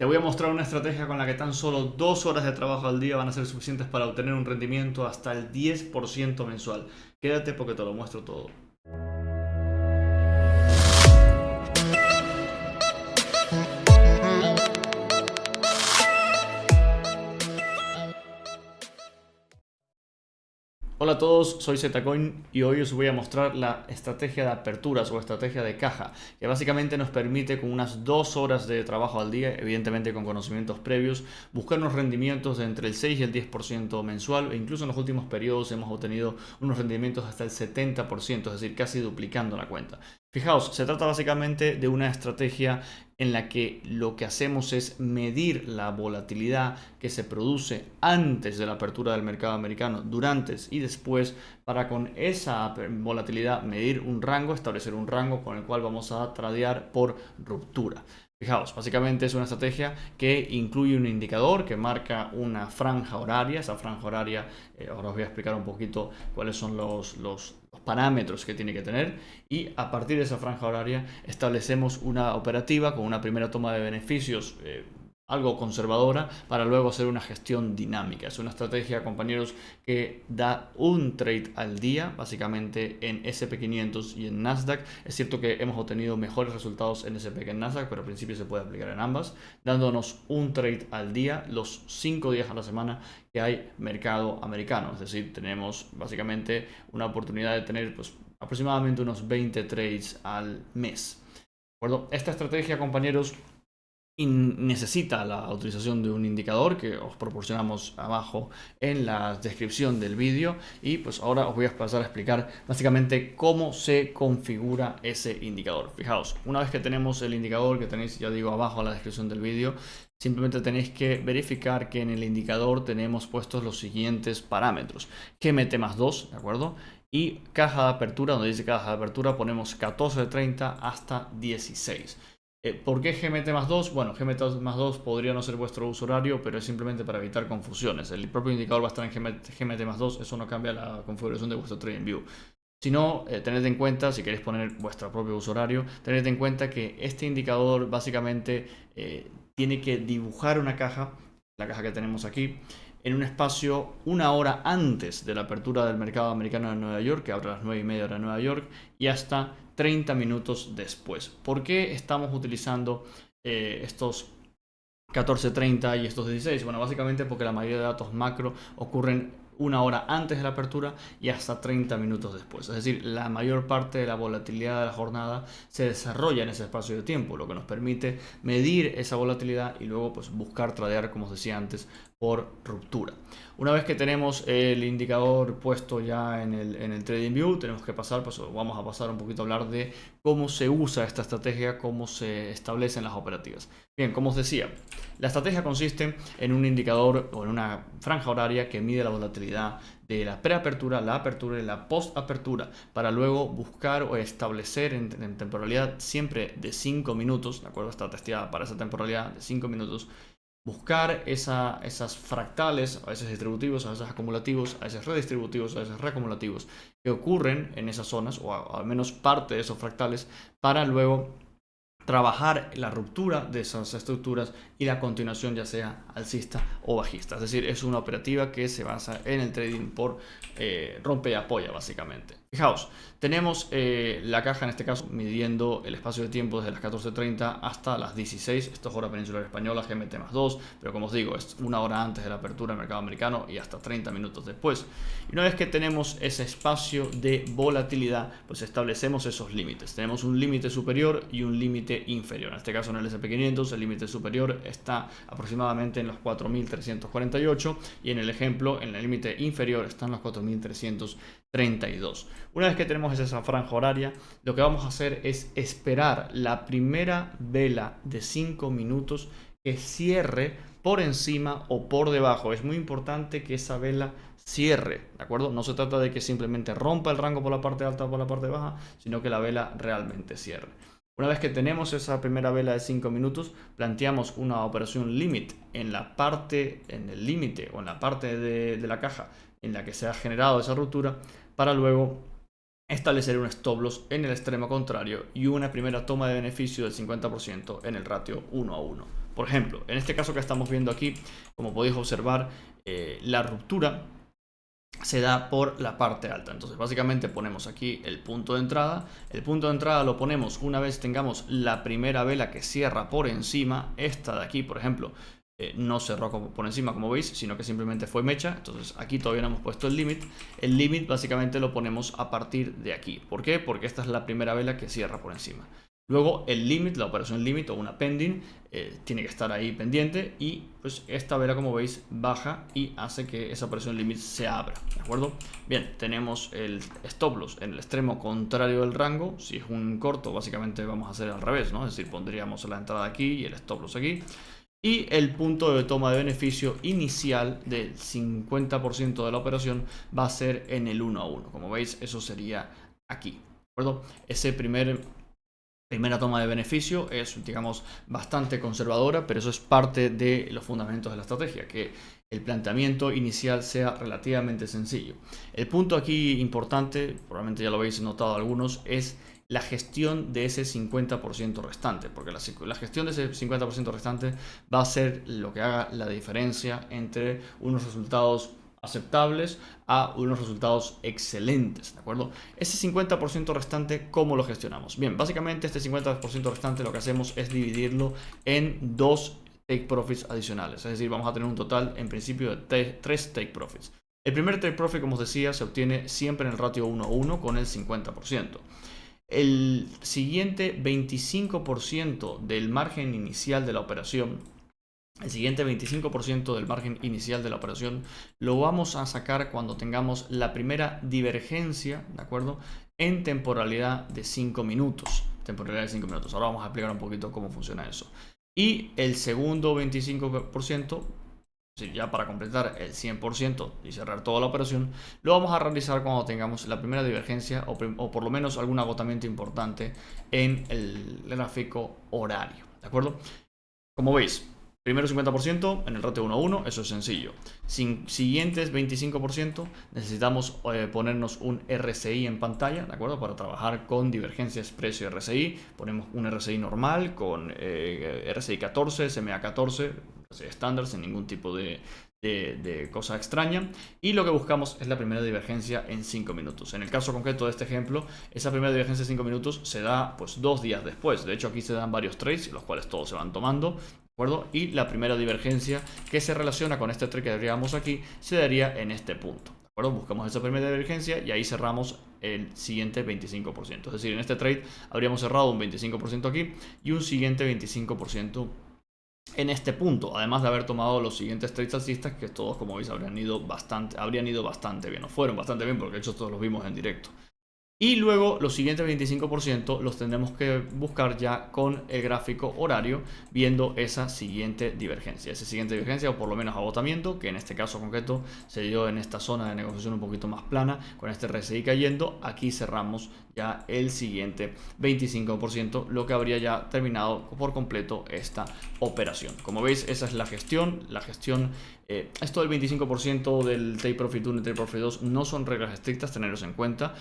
Te voy a mostrar una estrategia con la que tan solo 2 horas de trabajo al día van a ser suficientes para obtener un rendimiento hasta el 10% mensual. Quédate porque te lo muestro todo. Hola a todos, soy Zcoin y hoy os voy a mostrar la estrategia de aperturas o estrategia de caja, que básicamente nos permite con unas 2 horas de trabajo al día, evidentemente con conocimientos previos, buscar unos rendimientos de entre el 6 y el 10% mensual, e incluso en los últimos periodos hemos obtenido unos rendimientos hasta el 70%, es decir, casi duplicando la cuenta. Fijaos, se trata básicamente de una estrategia en la que lo que hacemos es medir la volatilidad que se produce antes de la apertura del mercado americano, durante y después, para con esa volatilidad medir un rango, establecer un rango con el cual vamos a tradear por ruptura. Fijaos, básicamente es una estrategia que incluye un indicador que marca una franja horaria. Esa franja horaria, ahora os voy a explicar un poquito cuáles son los parámetros que tiene que tener, y a partir de esa franja horaria establecemos una operativa con una primera toma de beneficios algo conservadora para luego hacer una gestión dinámica. Es una estrategia, compañeros, que da un trade al día, básicamente en S&P 500 y en Nasdaq. Es cierto que hemos obtenido mejores resultados en S&P que en Nasdaq, pero al principio se puede aplicar en ambas, dándonos un trade al día los 5 días a la semana que hay mercado americano. Es decir, tenemos básicamente una oportunidad de tener aproximadamente unos 20 trades al mes. ¿De acuerdo? Esta estrategia, compañeros, necesita la utilización de un indicador que os proporcionamos abajo en la descripción del vídeo, y pues ahora os voy a pasar a explicar básicamente cómo se configura ese indicador. Fijaos, una vez que tenemos el indicador que tenéis, ya digo, abajo en la descripción del vídeo, simplemente tenéis que verificar que en el indicador tenemos puestos los siguientes parámetros: GMT+2, ¿de acuerdo? Y caja de apertura, donde dice caja de apertura ponemos 14.30 hasta 16. ¿Por qué GMT+2? Bueno, GMT+2 podría no ser vuestro uso horario, pero es simplemente para evitar confusiones. El propio indicador va a estar en GMT+2, eso no cambia la configuración de vuestro TradingView. Si no, tened en cuenta, si queréis poner vuestro propio uso horario, tened en cuenta que este indicador básicamente tiene que dibujar una caja, la caja que tenemos aquí, en un espacio una hora antes de la apertura del mercado americano de Nueva York, que abre a las 9:30 hora de Nueva York, y hasta 30 minutos después. ¿Por qué estamos utilizando estos 14.30 y estos 16? Bueno, básicamente porque la mayoría de datos macro ocurren una hora antes de la apertura y hasta 30 minutos después. Es decir, la mayor parte de la volatilidad de la jornada se desarrolla en ese espacio de tiempo, lo que nos permite medir esa volatilidad y luego buscar tradear, como os decía antes, por ruptura. Una vez que tenemos el indicador puesto ya en el TradingView, tenemos que pasar, vamos a pasar un poquito a hablar de cómo se usa esta estrategia, cómo se establecen las operativas. Bien, como os decía, la estrategia consiste en un indicador o en una franja horaria que mide la volatilidad de la preapertura, la apertura y la postapertura, para luego buscar o establecer en temporalidad siempre de 5 minutos, ¿de acuerdo? Está testeada para esa temporalidad de 5 minutos. Buscar esas fractales, a veces distributivos, a veces acumulativos, a veces redistributivos, a veces reacumulativos, que ocurren en esas zonas, o al menos parte de esos fractales, para luego trabajar la ruptura de esas estructuras y la continuación, ya sea alcista o bajista. Es decir, es una operativa que se basa en el trading por rompe y apoya, básicamente. Fijaos, tenemos la caja en este caso midiendo el espacio de tiempo desde las 14:30 hasta las 16. Esto es hora peninsular española, GMT+2, pero como os digo, es una hora antes de la apertura del mercado americano y hasta 30 minutos después. Y una vez que tenemos ese espacio de volatilidad, pues establecemos esos límites. Tenemos un límite superior y un límite inferior. En este caso, en el S&P 500, el límite superior está aproximadamente en los 4.348 y en el ejemplo, en el límite inferior, están los 4.332. Una vez que tenemos esa franja horaria, lo que vamos a hacer es esperar la primera vela de 5 minutos que cierre por encima o por debajo. Es muy importante que esa vela cierre, ¿de acuerdo? No se trata de que simplemente rompa el rango por la parte alta o por la parte baja, sino que la vela realmente cierre. Una vez que tenemos esa primera vela de 5 minutos, planteamos una operación limit en el límite o en la parte de la caja en la que se ha generado esa ruptura, para luego establecer un stop loss en el extremo contrario y una primera toma de beneficio del 50% en el ratio 1:1. Por ejemplo, en este caso que estamos viendo aquí, como podéis observar, la ruptura se da por la parte alta. Entonces básicamente ponemos aquí el punto de entrada. El punto de entrada lo ponemos una vez tengamos la primera vela que cierra por encima. Esta de aquí, por ejemplo, no cerró por encima, como veis, sino que simplemente fue mecha. Entonces aquí todavía no hemos puesto el límite. El límite básicamente lo ponemos a partir de aquí. ¿Por qué? Porque esta es la primera vela que cierra por encima. Luego el límite, la operación límite o una pending, tiene que estar ahí pendiente, y pues esta vela, como veis, baja y hace que esa operación límite se abra, ¿de acuerdo? Bien, tenemos el stop loss en el extremo contrario del rango. Si es un corto, básicamente vamos a hacer al revés, ¿no? Es decir, pondríamos la entrada aquí y el stop loss aquí. Y el punto de toma de beneficio inicial del 50% de la operación va a ser en el 1 a 1. Como veis, eso sería aquí, ¿de acuerdo? Ese primera toma de beneficio es, digamos, bastante conservadora, pero eso es parte de los fundamentos de la estrategia, que el planteamiento inicial sea relativamente sencillo. El punto aquí importante, probablemente ya lo habéis notado algunos, es la gestión de ese 50% restante, porque la gestión de ese 50% restante va a ser lo que haga la diferencia entre unos resultados aceptables a unos resultados excelentes, ¿de acuerdo? Ese 50% restante, ¿cómo lo gestionamos? Bien, básicamente este 50% restante lo que hacemos es dividirlo en dos take profits adicionales, es decir, vamos a tener un total en principio de 3 take profits. El primer take profit, como os decía, se obtiene siempre en el ratio 1 a 1 con el 50%. El siguiente 25% del margen inicial de la operación, el siguiente 25% del margen inicial de la operación lo vamos a sacar cuando tengamos la primera divergencia, ¿de acuerdo? En temporalidad de 5 minutos. Temporalidad de 5 minutos. Ahora vamos a explicar un poquito cómo funciona eso. Y el segundo 25%, ya para completar el 100% y cerrar toda la operación, lo vamos a realizar cuando tengamos la primera divergencia o por lo menos algún agotamiento importante en el gráfico horario, ¿de acuerdo? Como veis, primero 50% en el ratio 1 a 1, eso es sencillo. Siguientes 25% necesitamos ponernos un RSI en pantalla, ¿de acuerdo? Para trabajar con divergencias precio-RSI. Ponemos un RSI normal con RSI 14, SMA 14, estándar, sin ningún tipo de cosa extraña, y lo que buscamos es la primera divergencia en 5 minutos. En el caso concreto de este ejemplo, esa primera divergencia en 5 minutos se da pues 2 días después. De hecho, aquí se dan varios trades, los cuales todos se van tomando, ¿de acuerdo? Y la primera divergencia que se relaciona con este trade que veríamos aquí se daría en este punto, ¿de acuerdo? Buscamos esa primera divergencia y ahí cerramos el siguiente 25%. Es decir, en este trade habríamos cerrado un 25% aquí y un siguiente 25% en este punto, además de haber tomado los siguientes trades alcistas, que todos, como veis, habrían ido bastante bien, o fueron bastante bien, porque de hecho todos los vimos en directo. Y luego los siguientes 25% los tendremos que buscar ya con el gráfico horario, viendo esa siguiente divergencia. Esa siguiente divergencia, o por lo menos agotamiento, que en este caso concreto se dio en esta zona de negociación un poquito más plana, con este RSI cayendo. Aquí cerramos ya el siguiente 25%, lo que habría ya terminado por completo esta operación. Como veis, esa es la gestión. Esto del 25% del Take Profit 1 y Take Profit 2 no son reglas estrictas, tenerlos en cuenta.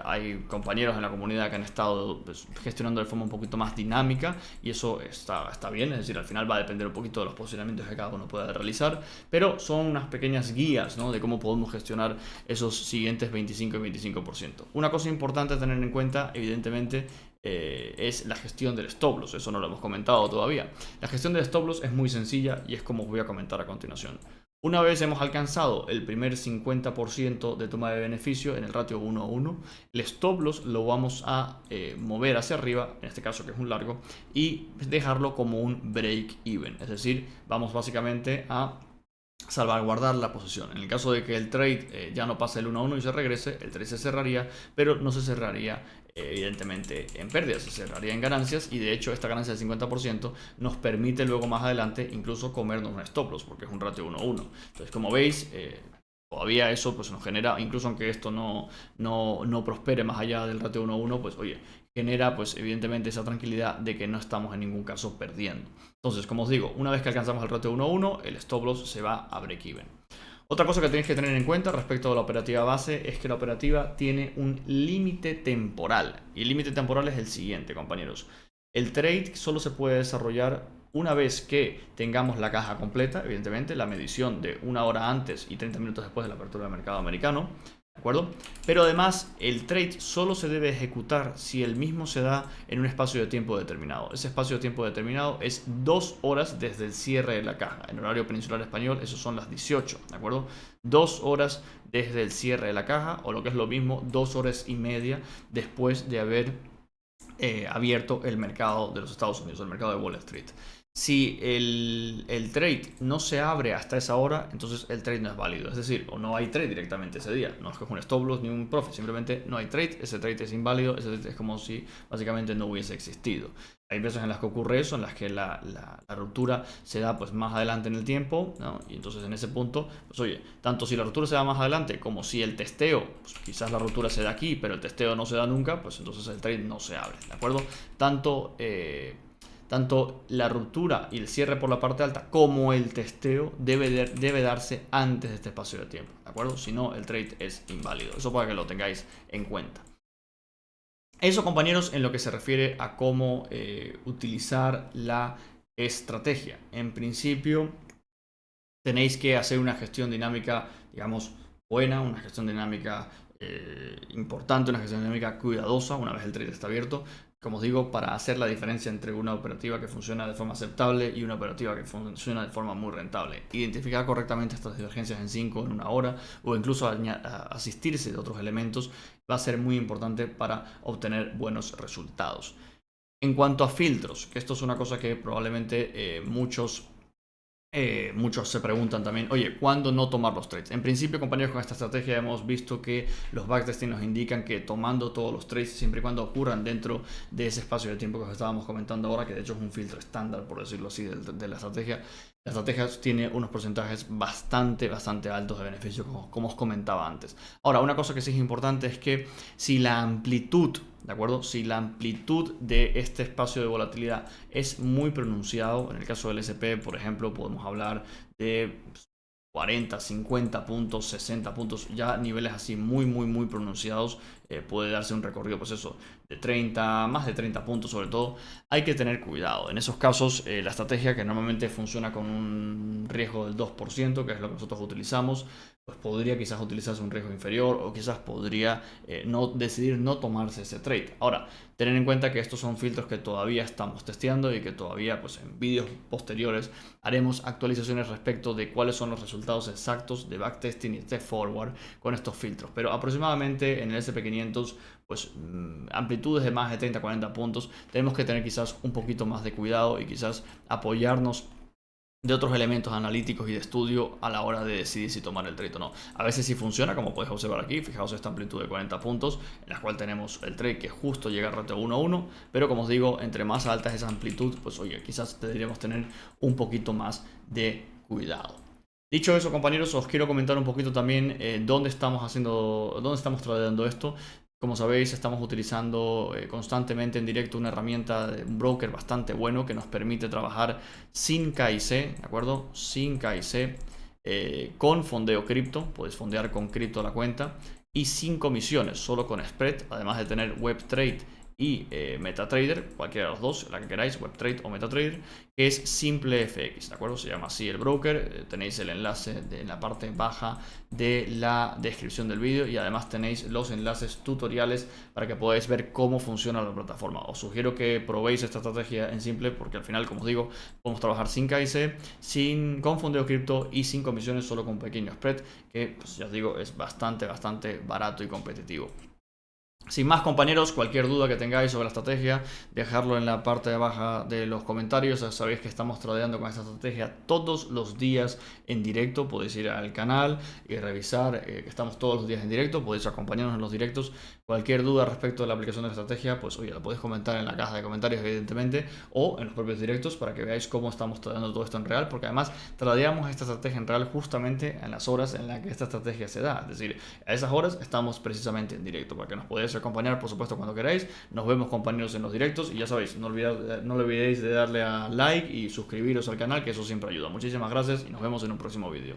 Hay compañeros en la comunidad que han estado pues, gestionando de forma un poquito más dinámica, y eso está bien. Es decir, al final va a depender un poquito de los posicionamientos que cada uno pueda realizar, pero son unas pequeñas guías, ¿no?, de cómo podemos gestionar esos siguientes 25 y 25%. Una cosa importante a tener en cuenta, evidentemente, es la gestión del stop loss. Eso no lo hemos comentado todavía. La gestión del stop loss es muy sencilla y es como os voy a comentar a continuación. Una vez hemos alcanzado el primer 50% de toma de beneficio en el ratio 1 a 1, el stop loss lo vamos a mover hacia arriba, en este caso que es un largo, y dejarlo como un break even. Es decir, vamos básicamente a salvaguardar la posición. En el caso de que el trade ya no pase el 1 a 1 y se regrese, el trade se cerraría, pero no se cerraría evidentemente en pérdidas, se cerraría en ganancias, y de hecho esta ganancia del 50% nos permite luego más adelante incluso comernos un stop loss, porque es un ratio 1 a 1. Entonces, como veis, todavía eso pues nos genera, incluso aunque esto no prospere más allá del ratio 1 a 1, pues oye, genera pues evidentemente esa tranquilidad de que no estamos en ningún caso perdiendo. Entonces, como os digo, una vez que alcanzamos el ratio 1 a 1, el stop loss se va a break even. Otra cosa que tenéis que tener en cuenta respecto a la operativa base es que la operativa tiene un límite temporal. Y el límite temporal es el siguiente, compañeros. El trade solo se puede desarrollar Una vez que tengamos la caja completa, evidentemente, la medición de 1 hora antes y 30 minutos después de la apertura del mercado americano, ¿de acuerdo? Pero además, el trade solo se debe ejecutar si el mismo se da en un espacio de tiempo determinado. Ese espacio de tiempo determinado es 2 horas desde el cierre de la caja. En horario peninsular español, eso son las 18, ¿de acuerdo? 2 horas desde el cierre de la caja, o lo que es lo mismo, 2 horas y media después de haber abierto el mercado de los Estados Unidos, el mercado de Wall Street. Si el trade no se abre hasta esa hora, entonces el trade no es válido. Es decir, o no hay trade directamente ese día. No es que es un stop loss ni un profit, simplemente no hay trade. Ese trade es inválido, ese trade es como si básicamente no hubiese existido. Hay veces en las que ocurre eso, en las que la ruptura se da pues más adelante en el tiempo, ¿no? Y entonces en ese punto, pues oye, tanto si la ruptura se da más adelante como si el testeo, pues quizás la ruptura se da aquí, pero el testeo no se da nunca, pues entonces el trade no se abre, ¿de acuerdo? Tanto la ruptura y el cierre por la parte alta como el testeo debe darse antes de este espacio de tiempo, ¿de acuerdo? Si no, el trade es inválido. Eso para que lo tengáis en cuenta. Eso, compañeros, en lo que se refiere a cómo utilizar la estrategia. En principio, tenéis que hacer una gestión dinámica, digamos, buena, una gestión dinámica importante, una gestión dinámica cuidadosa una vez el trade está abierto. Como os digo, para hacer la diferencia entre una operativa que funciona de forma aceptable y una operativa que funciona de forma muy rentable. Identificar correctamente estas divergencias en 5, en 1 hora, o incluso asistirse de otros elementos, va a ser muy importante para obtener buenos resultados. En cuanto a filtros, que esto es una cosa que probablemente muchos se preguntan también, oye, ¿cuándo no tomar los trades? En principio, compañeros, con esta estrategia hemos visto que los backtesting nos indican que tomando todos los trades, siempre y cuando ocurran dentro de ese espacio de tiempo que os estábamos comentando ahora, que de hecho es un filtro estándar, por decirlo así, de la estrategia tiene unos porcentajes bastante altos de beneficio, como os comentaba antes. Ahora, una cosa que sí es importante es que si la amplitud, ¿de acuerdo? Si la amplitud de este espacio de volatilidad es muy pronunciado, en el caso del S&P, por ejemplo, podemos hablar de 40, 50 puntos, 60 puntos, ya niveles así muy pronunciados, puede darse un recorrido, pues eso, de 30, más de 30 puntos sobre todo. Hay que tener cuidado. En esos casos, la estrategia, que normalmente funciona con un riesgo del 2%, que es lo que nosotros utilizamos, pues podría quizás utilizarse un riesgo inferior, o quizás podría decidir no tomarse ese trade. Ahora, tener en cuenta que estos son filtros que todavía estamos testeando y que todavía, pues en vídeos posteriores, haremos actualizaciones respecto de cuáles son los resultados exactos de backtesting y test forward con estos filtros. Pero aproximadamente en el SP500, pues amplitudes de más de 30-40 puntos, tenemos que tener quizás un poquito más de cuidado y quizás apoyarnos de otros elementos analíticos y de estudio a la hora de decidir si tomar el trade o no. A veces sí funciona, como podéis observar aquí. Fijaos esta amplitud de 40 puntos, en la cual tenemos el trade que justo llega al ratio 1-1, pero como os digo, entre más alta es esa amplitud, pues oye, quizás deberíamos tener un poquito más de cuidado. Dicho eso, compañeros, os quiero comentar un poquito también dónde estamos tradeando esto. Como sabéis, estamos utilizando constantemente en directo una herramienta de un broker bastante bueno que nos permite trabajar sin KIC, ¿de acuerdo? Sin KIC, con fondeo cripto, podéis fondear con cripto la cuenta, y sin comisiones, solo con spread, además de tener WebTrade y MetaTrader, cualquiera de los dos, la que queráis, WebTrade o MetaTrader, que es SimpleFX, ¿de acuerdo? Se llama así el broker. Tenéis el enlace en la parte baja de la descripción del vídeo, y además tenéis los enlaces tutoriales para que podáis ver cómo funciona la plataforma. Os sugiero que probéis esta estrategia en Simple, porque al final, como os digo, podemos trabajar sin KIC, con fondeo cripto y sin comisiones, solo con pequeño spread, que pues, ya os digo, es bastante barato y competitivo. Sin más, compañeros, cualquier duda que tengáis sobre la estrategia, dejadlo en la parte de abajo de los comentarios. Ya sabéis que estamos tradeando con esta estrategia todos los días en directo. Podéis ir al canal y revisar que estamos todos los días en directo. Podéis acompañarnos en los directos. Cualquier duda respecto de la aplicación de la estrategia, pues oye, la podéis comentar en la caja de comentarios, evidentemente, o en los propios directos, para que veáis cómo estamos tradeando todo esto en real, porque además tradeamos esta estrategia en real justamente en las horas en las que esta estrategia se da. Es decir, a esas horas estamos precisamente en directo, para que nos podáis acompañar, por supuesto, cuando queráis. Nos vemos, compañeros, en los directos, y ya sabéis, no olvidéis de darle a like y suscribiros al canal, que eso siempre ayuda. Muchísimas gracias y nos vemos en un próximo vídeo.